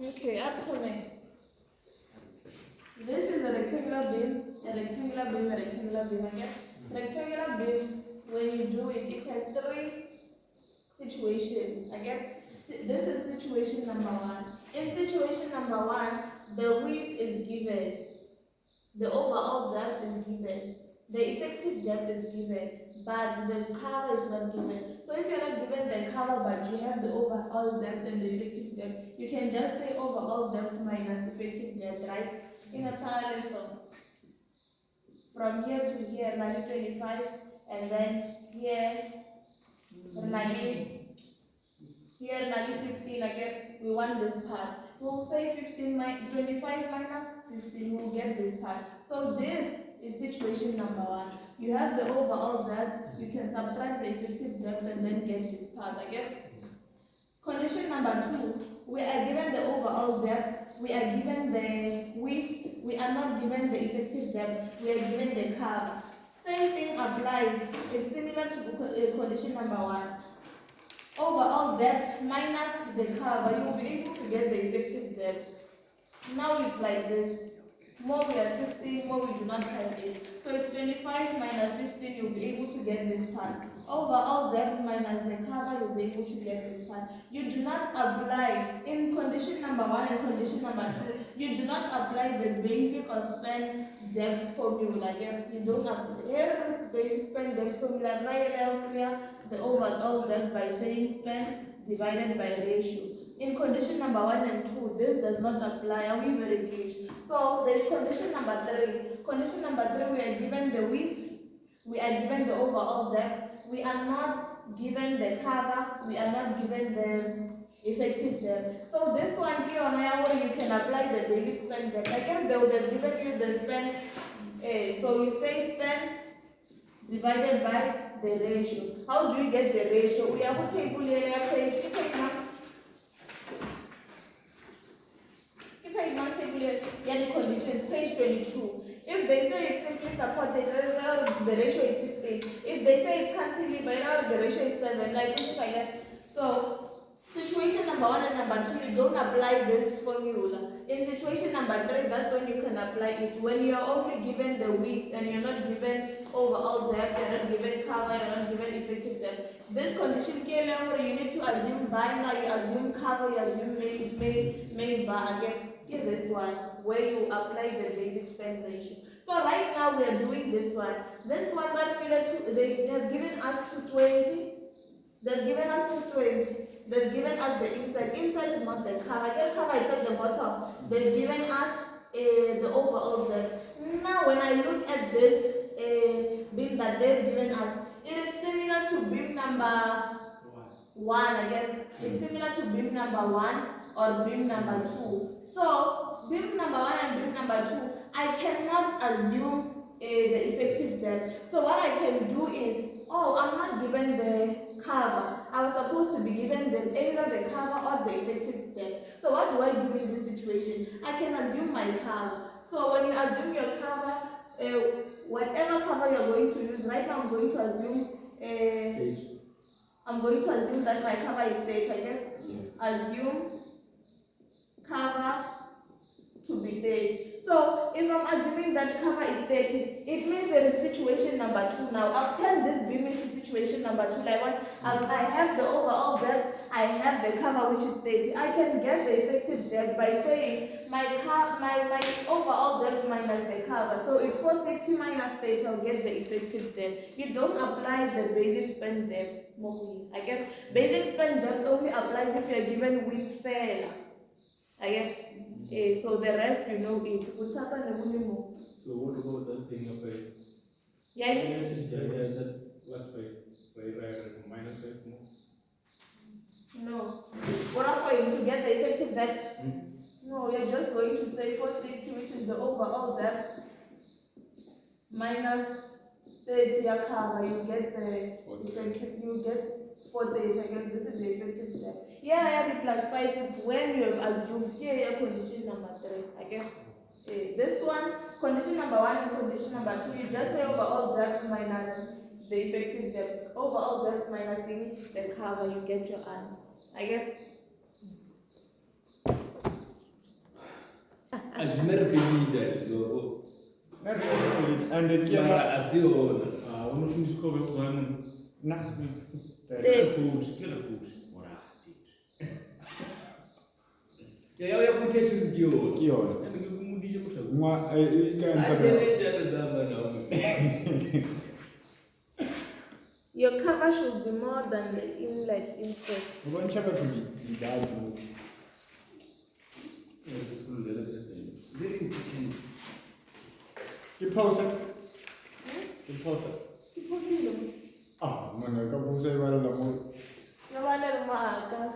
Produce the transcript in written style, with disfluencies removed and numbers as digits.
Okay, up to me. This is a rectangular beam, a rectangular beam, a rectangular beam, okay? Rectangular beam, when you do it, it has three situations, okay? This is situation number one. In situation number one, the width is given, the overall depth is given, the effective depth is given, but the cover is not given. So if you're not given the cover but you have the overall depth and the effective depth, you can just say overall depth minus effective depth, right? In a tile, so from here to here, nearly 25, and then here, nearly here, nearly 15 again. We want this part. We'll say 25 minus 15. We'll get this part. So this is situation number one. You have the overall depth. You can subtract the effective depth and then get this part again. Condition number two. We are given the overall depth. We are given the width. We are not given the effective depth. We are given the curve. Same thing applies. It's similar to condition number one. Overall depth minus the cover, you will be able to get the effective depth. Now it's like this. More we are 15, more we do not have it. So it's 25 minus 15, you'll be able to get this part. Overall depth minus the cover, you'll be able to get this part. You do not apply, in condition number one and condition number two, you do not apply the basic or span depth formula. You don't apply. Here is basic span depth formula, clear the overall depth by saying span divided by ratio. In condition number one and two, this does not apply. Are we very clear? So there is condition number three. Condition number three, we are given the width, we are given the overall depth, we are not given the cover, we are not given the effective depth. So this one here on where you can apply the basic span depth. Again, they would have given you the span. So you say span divided by the ratio. How do you get the ratio? We have a table here, page. Get the conditions, page 22. If they say it's simply supported, the ratio is 16. If they say it's cantilever, the ratio is 7. Like this like that. So situation number one and number two, you don't apply this formula. In situation number three, that's when you can apply it. When you are only given the width and you're not given overall depth, you're not given cover, you're not given effective depth. This condition here, you need to assume binder, you assume cover, you assume main bar again. Here this one, where you apply the basic span ratio. So right now we are doing this one. This one, that filler, they have given us 220. They've given us 220. They've given us the inside. Inside is not the cover. The cover is at the bottom. They've given us the overall depth. Now when I look at this beam that they've given us, it is similar to beam number one. Again, it's similar to beam number one or beam number two. So beam number one and beam number two, I cannot assume the effective depth. So what I can do is, I'm not given the cover. I was supposed to be given either the cover or the effective depth. So what do I do in this situation? I can assume my cover. So when you assume your cover, whatever cover you're going to use, right now I'm going to assume that my cover is theta. Yes. Assume cover to be 30. So if I'm assuming that cover is 30, it means there is situation number two now. I've turned this beam into situation number two. Like what? I have the overall depth, I have the cover which is 30. I can get the effective depth by saying my overall depth minus the cover. So it's 460 minus 30, I'll get the effective depth. You don't apply the basic span depth. Again, basic span depth only applies if you're given width fair. Again. So the rest you know it. So what about that thing of a? Yeah. That was 5. Minus 5 more. No. What are for you to get the effective depth? No, you're just going to say 460, which is the overall depth, minus 30 cover. You get the effective. You get 430 again. This is the effective depth. Here I have it plus 5. It's when you have assumed. Here condition number 3 again. This one, condition number 1 and condition number 2, you just say overall depth minus the effective depth. Overall depth minus the cover, you get your answer. Again. azinaripidida zvidoko and mara asiona unoshindisikove kuhanu na kila food yauya futi yechizikiona kiona andingekumudisha kusha mwa ikanza ateretatodamba nawe Your cover should be more than the inlet insert. ukonchaka tudi didaju very important ipause ipause